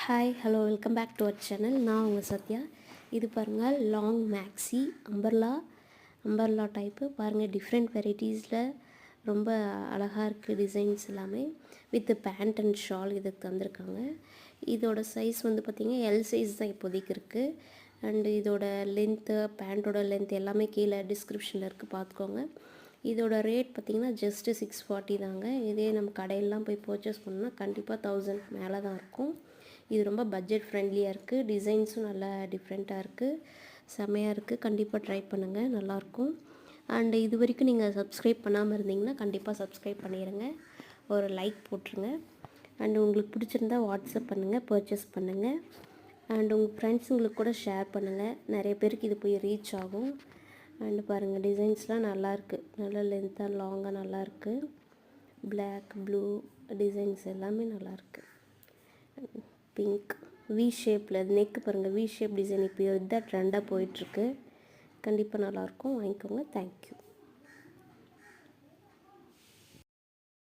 Hi hello welcome back to our channel. நான் உங்கள் சத்யா. இது பாருங்கள், லாங் மேக்ஸி அம்பர்லா டைப்பு பாருங்கள். டிஃப்ரெண்ட் வெரைட்டிஸில் ரொம்ப அழகாக இருக்குது. டிசைன்ஸ் எல்லாமே வித் பேண்ட் அண்ட் ஷால் இதுக்கு தந்திருக்காங்க. இதோட சைஸ் வந்து பார்த்திங்கன்னா எல் சைஸ் தான் இப்போதைக்கு இருக்குது. அண்டு இதோட லென்த்து, பேண்ட்டோட லென்த் எல்லாமே கீழே டிஸ்கிரிப்ஷனில் இருக்குது, பார்த்துக்கோங்க. இதோட ரேட் பார்த்திங்கன்னா ஜஸ்ட்டு 640 தாங்க. இதே நம்ம கடையிலலாம் போய் பர்ச்சேஸ் பண்ணோம்னா கண்டிப்பாக 1000 மேலே தான் இருக்கும். இது ரொம்ப பட்ஜெட் ஃப்ரெண்ட்லியாக இருக்குது. டிசைன்ஸும் நல்லா டிஃப்ரெண்ட்டாக இருக்குது, செம்மையாக இருக்குது. கண்டிப்பாக ட்ரை பண்ணுங்கள், நல்லாயிருக்கும். அண்டு இது வரைக்கும் நீங்கள் சப்ஸ்கிரைப் பண்ணாமல் இருந்தீங்கன்னா கண்டிப்பாக சப்ஸ்கிரைப் பண்ணிடுங்க, ஒரு லைக் போட்டுருங்க. அண்டு உங்களுக்கு பிடிச்சிருந்தா வாட்ஸ்அப் பண்ணுங்கள், பர்ச்சேஸ் பண்ணுங்கள். அண்டு உங்கள் ஃப்ரெண்ட்ஸுங்களுக்கு கூட ஷேர் பண்ணுங்கள், நிறைய பேருக்கு இது போய் ரீச் ஆகும். அண்டு பாருங்கள், டிசைன்ஸ்லாம் நல்லாயிருக்கு, நல்லா லென்த்தாக லாங்காக நல்லாயிருக்கு. பிளாக், ப்ளூ டிசைன்ஸ் எல்லாமே நல்லாயிருக்கு. பிங்க் வி ஷேப்பில் நெக்கு பாருங்கள், வி ஷேப் டிசைன் இப்போ இதுதான் ட்ரெண்டாக போயிட்டுருக்கு. கண்டிப்பாக நல்லாயிருக்கும், வாங்கிக்கோங்க. தேங்க்யூ.